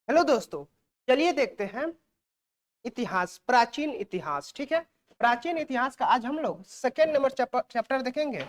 Hello दोस्तों, चलिए देखते हैं इतिहास, प्राचीन इतिहास। ठीक है, प्राचीन इतिहास का आज हम लोग सेकेंड नंबर चैप्टर देखेंगे।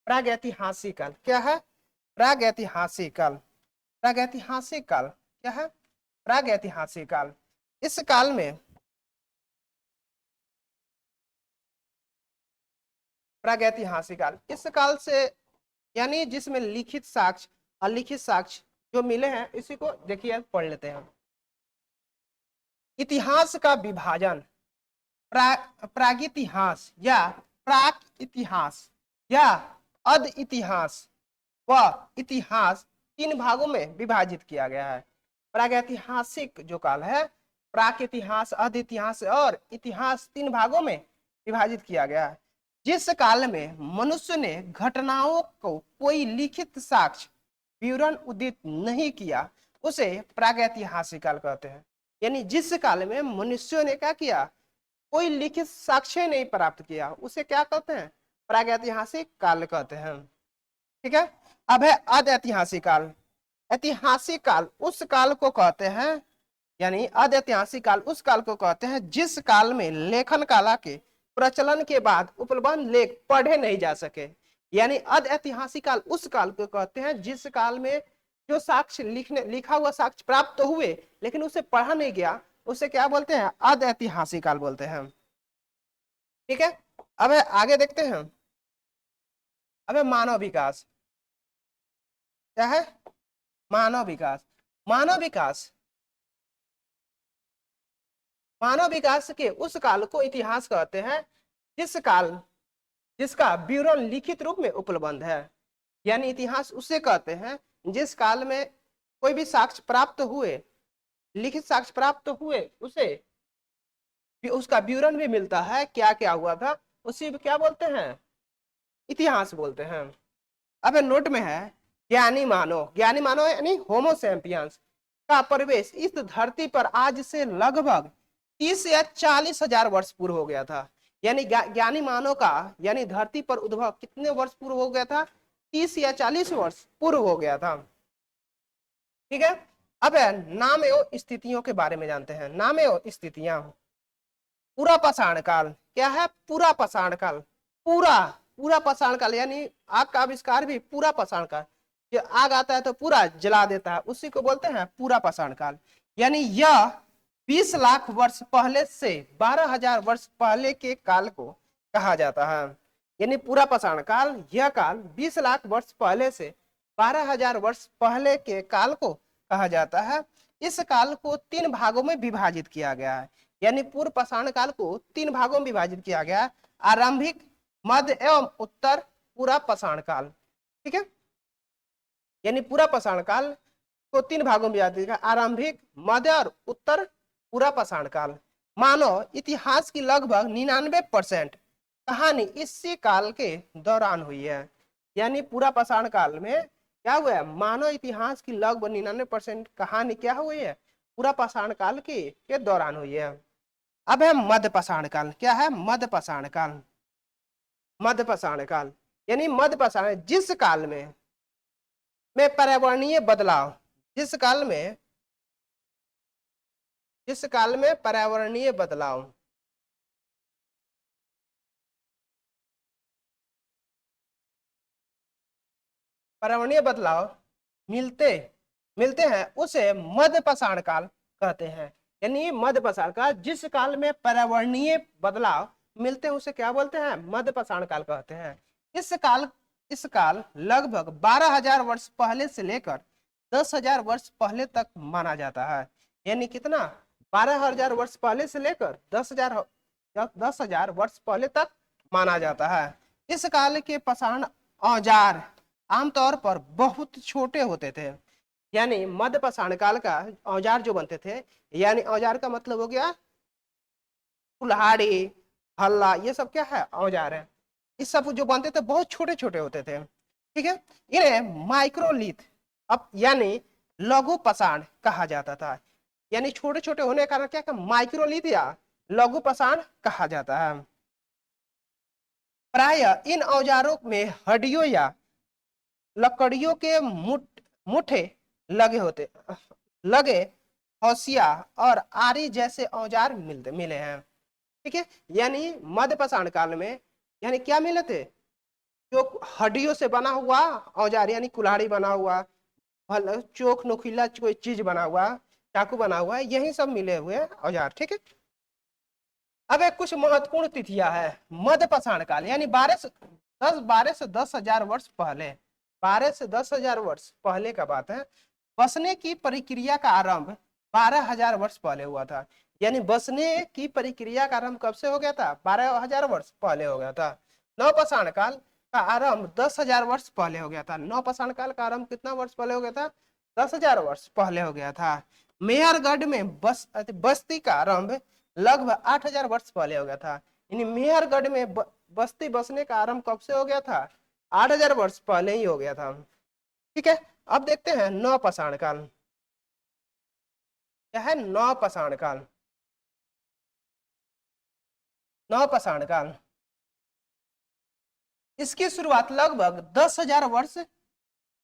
प्रागैतिहासिक काल क्या है? प्रागैतिहासिक काल। प्रागैतिहासिक काल क्या है? प्रागैतिहासिक काल। इस काल में प्रागैतिहासिक काल, इस काल से यानी जिसमें लिखित साक्ष्य अलिखित साक्ष्य जो मिले हैं, इसी को देखिए पढ़ लेते हैं। इतिहास का विभाजन प्रागितिहास या प्राक इतिहास या अध इतिहास व इतिहास तीन भागों में विभाजित किया गया है। प्रागैतिहासिक जो काल है, प्राक इतिहास, अध इतिहास और इतिहास तीन भागों में विभाजित किया गया है। जिस काल में मनुष्य ने घटनाओं को कोई लिखित साक्ष्य विवरण उदित नहीं किया, उसे प्रागैतिहासिक काल कहते हैं। यानी जिस काल में मनुष्यों ने क्या किया, कोई लिखित साक्ष्य नहीं प्राप्त किया, उसे क्या कहते हैं? प्रागैतिहासिक काल कहते हैं। ठीक है, अब है अध ऐतिहासिक काल। ऐतिहासिक काल उस काल को कहते हैं, यानी अध ऐतिहासिक काल उस काल को कहते हैं जिस काल में लेखन कला के प्रचलन के बाद उपलब्ध लेख पढ़े नहीं जा सके। यानी अध ऐतिहासिक काल उस काल को कहते हैं जिस काल में जो साक्ष्य लिखा हुआ साक्ष्य प्राप्त तो हुए लेकिन उसे पढ़ा नहीं गया, उसे क्या बोलते हैं? अध ऐतिहासिक काल बोलते हैं। ठीक है, अब आगे देखते हैं। अब मानव विकास क्या है? मानव विकास। मानव विकास, मानव विकास के उस काल को इतिहास कहते हैं जिसका विवरण लिखित रूप में उपलब्ध है। यानी इतिहास उसे कहते हैं जिस काल में कोई भी साक्ष्य प्राप्त हुए, लिखित साक्ष्य प्राप्त हुए, उसे उसका विवरण भी मिलता है, क्या क्या हुआ था, उसी क्या बोलते हैं? इतिहास बोलते हैं। अब नोट में है ज्ञानी मानव। ज्ञानी मानव यानी होमो सैपियंस का प्रवेश इस धरती पर आज से लगभग 30 या 40 हजार वर्ष पूर्व हो गया था। यानी ज्ञानी मानव का यानी धरती पर उद्भव कितने वर्ष पूर्व हो गया था? 30 या 40 वर्ष पूर्व हो गया था। ठीक है, अब नाम एवं स्थितियों के बारे में जानते हैं। नाम एवं स्थितियां। पूरा पाषाण काल क्या है? पूरा पाषाण काल। पूरा पूरा पाषाण काल यानी आग का आविष्कार भी पूरा पाषाण काल। जो आग आता है तो पूरा जला देता है, उसी को बोलते हैं पूरा पाषाण काल। यानी यह 20 लाख वर्ष पहले से 12,000 वर्ष पहले के काल को कहा जाता है। यानी पूरा पाषाण काल, यह काल 20 लाख वर्ष पहले से 12,000 वर्ष पहले के काल को कहा जाता है। इस काल को तीन भागों में विभाजित किया गया है। यानी पूर्व पाषाण काल को तीन भागों में विभाजित किया गया है: आरंभिक, मध्य एवं उत्तर पूरा पाषाण काल। ठीक है, यानी पूरा पाषाण काल को तीन भागों में विभाजित किया: आरंभिक, मध्य और उत्तर पूरा पाषाण काल। मानव इतिहास की लगभग 99% कहानी इसी काल के दौरान हुई है। यानी पूरा पाषाण काल में क्या हुआ है? मानव इतिहास की लगभग 99% कहानी क्या हुई है? पूरा पाषाण काल के दौरान हुई है। अब है मध्य पाषाण काल। क्या है? मध्य पाषाण काल। मध्य पाषाण काल यानी मध्य पाषाण जिस काल में पर्यावरणीय बदलाव, जिस काल में पर्यावरणीय बदलाव मिलते मिलते हैं, उसे मध्य पाषाण काल कहते हैं। यानी मध्य पाषाण काल जिस काल में पर्यावरणीय बदलाव मिलते हैं, उसे क्या बोलते हैं? मध्य पाषाण काल कहते हैं। इस काल लगभग 12,000 वर्ष पहले से लेकर 10,000 वर्ष पहले तक माना जाता है। यानी कितना? 12,000 वर्ष पहले से लेकर 10,000 वर्ष पहले तक माना जाता है। इस काल के पाषाण औजार आमतौर पर बहुत छोटे होते थे। यानी मध्य पाषाण काल का औजार जो बनते थे, यानी औजार का मतलब हो गया कुल्हाड़ी, हल्ला, ये सब क्या है? औजार है। इस सब जो बनते थे बहुत छोटे छोटे होते थे। ठीक है, इन्हें माइक्रोलिथ अब यानी लघु पाषाण कहा जाता था। यानी छोटे छोटे होने के कारण क्या माइक्रोलिथ या लघु पाषाण कहा जाता है। प्राय इन औजारों में हड्डियों या लकड़ियों के मुठे लगे हौसिया और आरी जैसे औजार मिले हैं। ठीक है, यानी मध्यपाषाण काल में यानी क्या मिले थे, जो हड्डियों से बना हुआ औजार यानी कुल्हाड़ी बना हुआ, चोक नोकीला कोई चीज बना हुआ, चाकू बना हुआ, यही सब मिले हुए औजार। ठीक है, अब एक कुछ महत्वपूर्ण तिथियां है मध्यपाषाण काल, यानी 12 से 10 हजार वर्ष पहले, 12 से 10 हजार वर्ष पहले का बात है। बसने की प्रक्रिया का आरंभ 12 हजार वर्ष पहले हुआ था। यानी बसने की प्रक्रिया का आरंभ कब से हो गया था, 12 हजार वर्ष पहले हो गया था। नवपाषाण काल का आरंभ 10 हजार वर्ष पहले हो गया था। नवपाषाण काल का आरंभ कितना वर्ष पहले हो गया था, 10 हजार वर्ष पहले हो गया था। मेहरगढ़ में बस्ती का आरंभ लगभग 8 हजार वर्ष पहले हो गया था। यानी मेहरगढ़ में बस्ती बसने का आरंभ कब से हो गया था, 8 हजार वर्ष पहले ही हो गया था। ठीक है, अब देखते हैं नवपाषाण काल। क्या है नवपाषाण काल? नवपाषाण काल इसकी शुरुआत लगभग 10 हजार वर्ष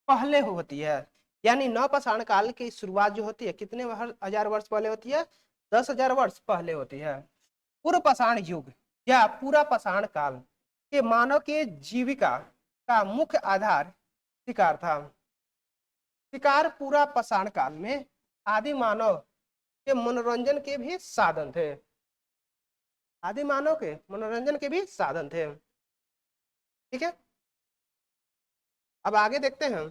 पहले होती है। यानी नवपाषाण काल की शुरुआत जो होती है कितने हजार वर्ष पहले होती है, 10 हजार वर्ष पहले होती है। पूर्व पाषाण युग या पूरा पाषाण काल के मानव के जीविका का मुख्य आधार शिकार था। शिकार पूरा पाषाण काल में आदि मानव के मनोरंजन के भी साधन थे। आदि मानव के मनोरंजन के भी साधन थे। ठीक है, अब आगे देखते हैं।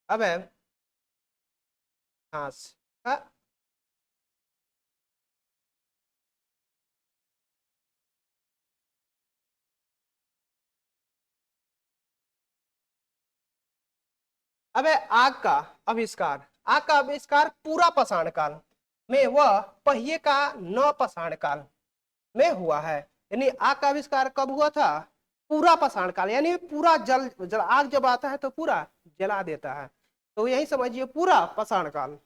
अब है हाँ अब है आग का आविष्कार। आग का आविष्कार पूरा पाषाण काल में वह पहिए का नवपाषाण काल में हुआ है। यानी आग का आविष्कार कब हुआ था, पूरा पाषाण काल, यानी पूरा जल आग जब आता है तो पूरा जला देता है, तो यही समझिए पूरा पाषाण काल।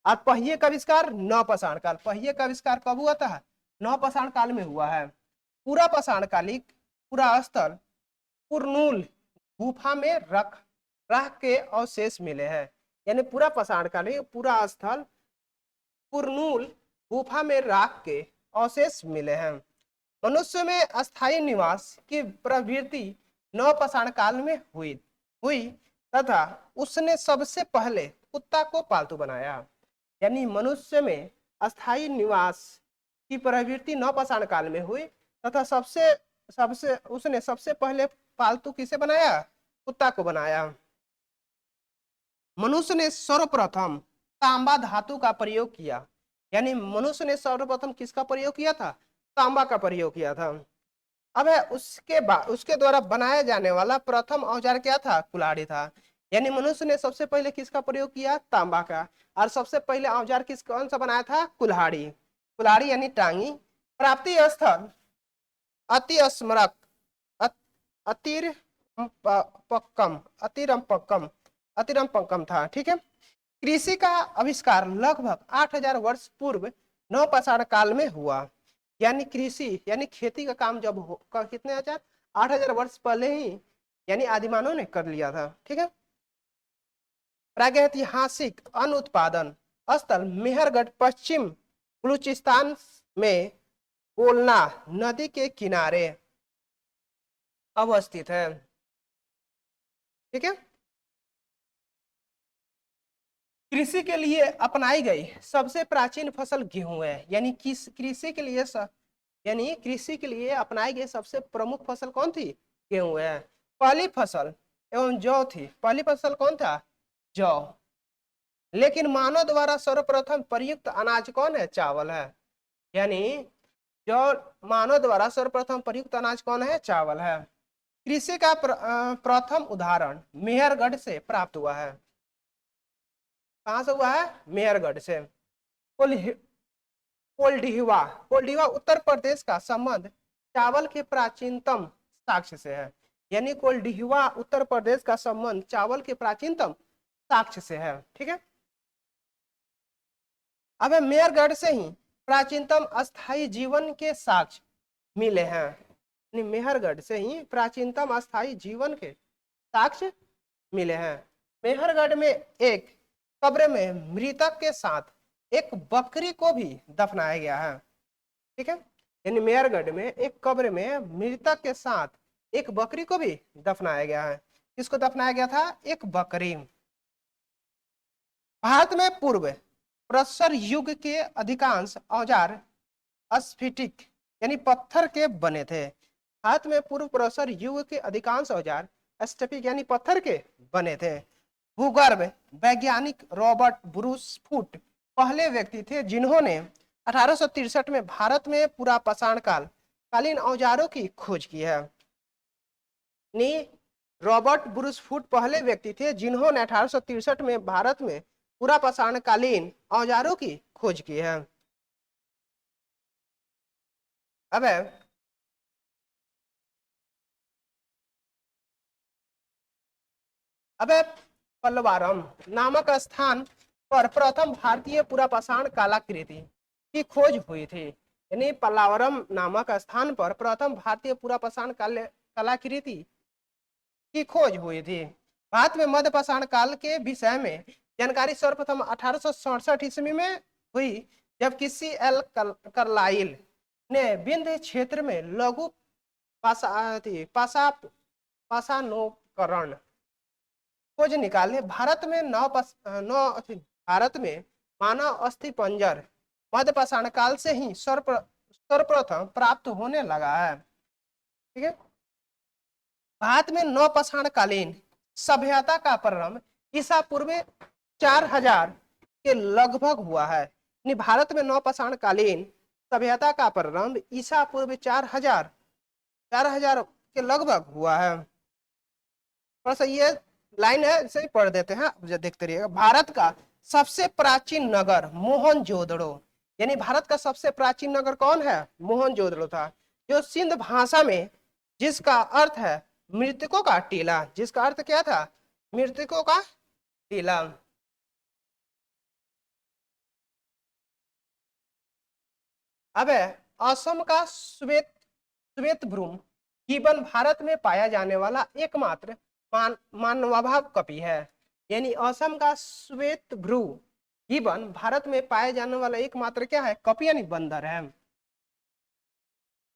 और पहिए का आविष्कार नवपाषाण काल। पहिए का आविष्कार कब हुआ था, नवपाषाण काल में हुआ है। पूरा पाषाण कालिक पूरा स्थल कुरनूल गुफा में रख के अवशेष मिले हैं। यानी पूरा पाषाण कालिक पूरा स्थल कुरनूल गुफा में राख के अवशेष मिले हैं। मनुष्य में अस्थायी निवास की प्रवृत्ति नवपाषाण काल में हुई तथा उसने सबसे पहले कुत्ता को पालतू बनाया। यानी मनुष्य में अस्थायी निवास की प्रवृत्ति नवपाषाण काल में हुई तथा सबसे सबसे उसने सबसे पहले पालतू किसे बनाया, कुत्ता को बनाया। मनुष्य ने सर्वप्रथम तांबा धातु का प्रयोग किया। यानी मनुष्य ने सर्वप्रथम किसका प्रयोग किया था, तांबा का प्रयोग किया था। अब है उसके बाद उसके द्वारा बनाया जाने वाला प्रथम औजार क्या था, कुल्हाड़ी था। यानी मनुष्य ने सबसे पहले किसका प्रयोग किया, तांबा का, और सबसे पहले औजार कौन सा बनाया था, कुल्हाड़ी। कुल्हाड़ी यानी टांगी। प्राप्ति स्थल अति स्मरक अतिर पक्कम अतिरम पक्कम था। ठीक है, कृषि का आविष्कार लगभग 8 हजार वर्ष पूर्व नवपाषाण काल में हुआ। यानी कृषि यानी खेती का काम जब कितने 8 हजार वर्ष पहले ही यानी आदिमानव ने कर लिया था। ठीक है, प्रागैतिहासिक अन्न उत्पादन स्थल मेहरगढ़ पश्चिम बलूचिस्तान में कोलना नदी के किनारे अवस्थित है। ठीक है, कृषि के लिए अपनाई गई सबसे प्राचीन फसल गेहूं है। यानी कृषि के लिए कृषि के लिए अपनाई गई सबसे प्रमुख फसल कौन थी, गेहूं है। पहली फसल एवं जौ थी। पहली फसल कौन था, जौ। लेकिन मानव द्वारा सर्वप्रथम प्रयुक्त अनाज कौन है, चावल है। यानी जो मानव द्वारा सर्वप्रथम प्रयुक्त अनाज कौन है, चावल है। कृषि का प्रथम उदाहरण मेहरगढ़ से प्राप्त हुआ है। कहां से हुआ है, मेहरगढ़ से। कोल्डिवा उत्तर प्रदेश का संबंध चावल के प्राचीनतम साक्ष्य से है। यानी कोल्डिवा उत्तर प्रदेश का संबंध चावल के प्राचीनतम साक्ष्य से है। ठीक है, अब मेहरगढ़ से ही प्राचीनतम अस्थायी जीवन के साक्ष्य मिले हैं। मेहरगढ़ से ही प्राचीनतम अस्थायी जीवन के साक्ष्य मिले हैं। मेहरगढ़ में एक कब्र में मृतक के साथ एक बकरी को भी दफनाया गया है। ठीक है, यानी मेहरगढ़ में एक कब्र में मृतक के साथ एक बकरी को भी दफनाया गया है। किसको दफनाया गया था? एक बकरी। भारत में पूर्व प्रस्तर युग के अधिकांश औजार स्फटिक यानी पत्थर के बने थे। भारत में पूर्व प्रस्तर युग के अधिकांश औजार स्फटिक यानी पत्थर के बने थे। भूगर्भ वैज्ञानिक रॉबर्ट ब्रूस फुट पहले व्यक्ति थे जिन्होंने 1863 में भारत में पूरा पाषाण कालीन औजारों की खोज की है। रॉबर्ट ब्रूस फुट पहले व्यक्ति थे जिन्होंने 1863 में भारत में पूरा पाषाण कालीन औजारों की खोज की है। अब पल्लवारम नामक स्थान पर प्रथम भारतीय पूरा पाषाण कलाकृति की खोज हुई थी। यानी पल्लवारम नामक स्थान पर प्रथम भारतीय पूरा पाषाण कलाकृति की खोज हुई थी। भारत में मध्य पाषाण काल के विषय में जानकारी सर्वप्रथम 1867 ईस्वी में हुई, जब किसी एल कार्लाइल ने विंध्य क्षेत्र में लघु पाषाणोकरण खोज निकाले। भारत में मानव अस्थि पंजर मध्य पाषाण काल से ही सर्वप्रथम प्राप्त होने लगा है। ठीक है, भारत में नव पाषाण कालीन सभ्यता का प्रारंभ ईसा पूर्व 4000 के लगभग हुआ है। भारत में नव पाषाण कालीन सभ्यता का प्रारंभ ईसा पूर्व 4000 के लगभग हुआ है। थोड़ा सा ये लाइन है, इसे पढ़ देते हैं, देखते रहिएगा। भारत का सबसे प्राचीन नगर मोहनजोदड़ो, यानी भारत का सबसे प्राचीन नगर कौन है? मोहनजोदड़ो था, जो सिंध भाषा में जिसका अर्थ है मृतकों का टीला। जिसका अर्थ क्या था? मृतकों का टीला। अब असम का श्वेतभ्रूम गिबन भारत में पाया जाने वाला एकमात्र मानवाभाव कपि है। यानी असम का श्वेतभ्रू गिबन भारत में पाए जाने वाला एकमात्र क्या है? कपि यानी बंदर है।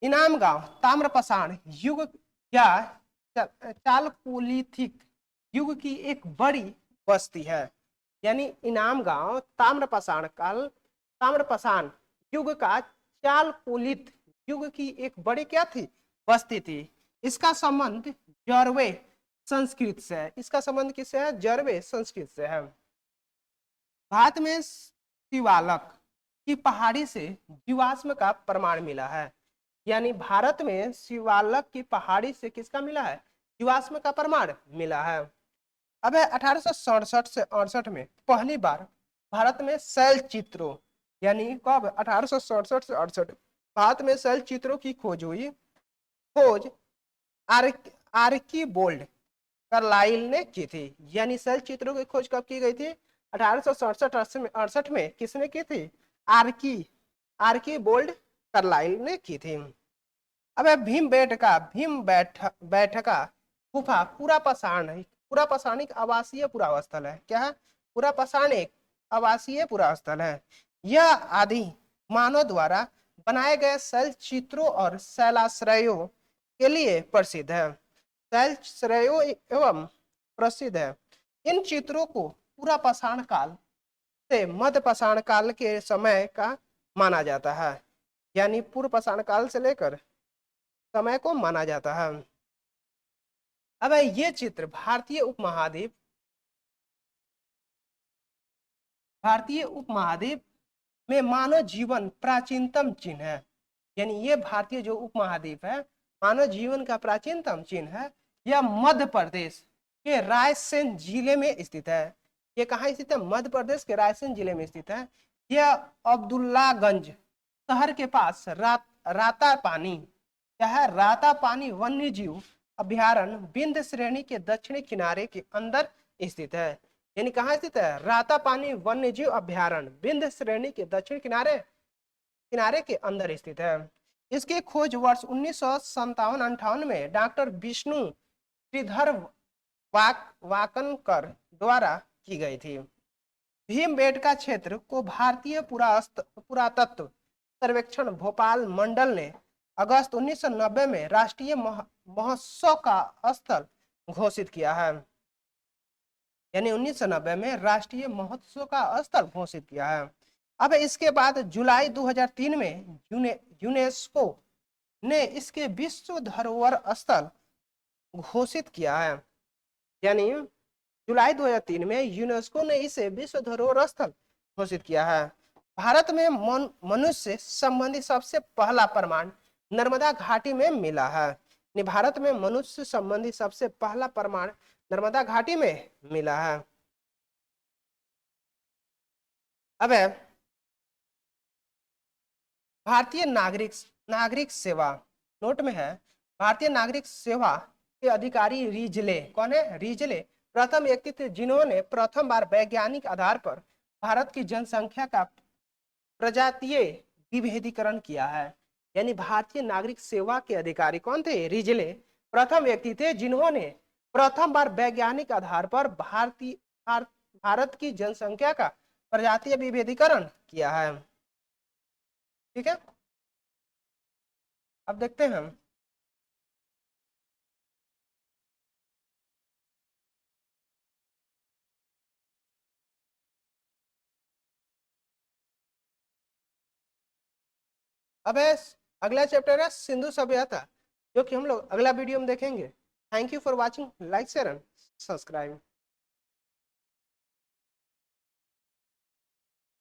इनाम गांव ताम्रपाषाण युग या चालकोलिथिक युग की एक बड़ी बस्ती है। यानी इनाम गांव ताम्रपाषाण युग का चालकोलिथ युग की एक बड़ी क्या थी? बस्ती थी। इसका संबंध जरवे संस्कृत से है। इसका संबंध किससे है? जरवे संस्कृत से है। भारत में शिवालक की पहाड़ी से जीवाश्म का प्रमाण मिला है। यानी भारत में शिवालक की पहाड़ी से किसका मिला है? जीवाश्म का प्रमाण मिला है। अब 1867 से 68 में पहली बार भारत में शैल चित्रों, यानी कब? 1867 से 68 भारत में शैल चित्रों की खोज हुई। खोज आर्कीबोल्ड कार्लाइल ने की थी। यानी शैल चित्रों की खोज कब की गई थी? 1867-68 में किसने की थी? आर्कीबोल्ड कार्लाइल ने की थी। अब भीम बैठका गुफा पूरा पाषाणिक आवासीय पुरास्थल है। क्या है? पूरा पाषाणिक आवासीय पुरास्थल है। यह आदि मानव द्वारा बनाए गए शैल चित्रों और शैलाश्रयों के लिए प्रसिद्ध है। शैलाश्रयों एवं प्रसिद्ध है। इन चित्रों को पूरा पाषाण काल से मध्य पाषाण काल के समय का माना जाता है। यानी पूर्व पाषाण काल से लेकर समय को माना जाता है। अब ये चित्र भारतीय उपमहाद्वीप में मानव जीवन प्राचीनतम चिन्ह है। यानी ये भारतीय जो उपमहाद्वीप है, मानव जीवन का प्राचीनतम चिन्ह है। यह मध्य प्रदेश के रायसेन जिले में स्थित है। ये कहाँ स्थित है? मध्य प्रदेश के रायसेन जिले में स्थित है। यह अब्दुल्लागंज शहर के पास रातापानी वन्य जीव अभ्यारण्य विंध्य श्रेणी के दक्षिणी किनारे के अंदर स्थित है। यानी कहाँ स्थित है? रातापानी वन्य जीव अभ्यारण्य विंध्य श्रेणी के दक्षिण किनारे के अंदर स्थित है। इसकी खोज वर्ष 1957-58 में डॉक्टर विष्णु श्रीधर वाकनकर द्वारा की गई थी। भीमबेटका क्षेत्र को भारतीय पुरातत्व सर्वेक्षण भोपाल मंडल ने अगस्त 1990 में राष्ट्रीय महोत्सव का स्थल घोषित किया है। यानी 1990 में राष्ट्रीय महोत्सव का स्थल घोषित किया है। अब इसके बाद जुलाई 2003 में यूनेस्को ने इसके विश्व धरोहर स्थल घोषित किया है। यानी जुलाई 2003 में यूनेस्को ने इसे विश्व धरोहर स्थल घोषित किया है। भारत में मनुष्य संबंधी सबसे पहला प्रमाण नर्मदा घाटी में मिला है। भारत में मनुष्य संबंधी सबसे पहला प्रमाण नर्मदा घाटी में मिला है। अब भारतीय नागरिक सेवा नोट में है, भारतीय नागरिक सेवा के अधिकारी रिजले कौन है? रिजले प्रथम व्यक्ति थे जिन्होंने प्रथम बार वैज्ञानिक आधार पर भारत की जनसंख्या का प्रजातीय विभेदीकरण किया है। यानी भारतीय नागरिक सेवा के अधिकारी कौन थे? रिजले प्रथम व्यक्ति थे जिन्होंने प्रथम बार वैज्ञानिक आधार पर भारत की जनसंख्या का प्रजातीय विभेदीकरण किया है। ठीक है, अब देखते हैं हम अब अगला चैप्टर है सिंधु सभ्यता, जो कि हम लोग अगला वीडियो में देखेंगे। Thank you for watching, like share and subscribe.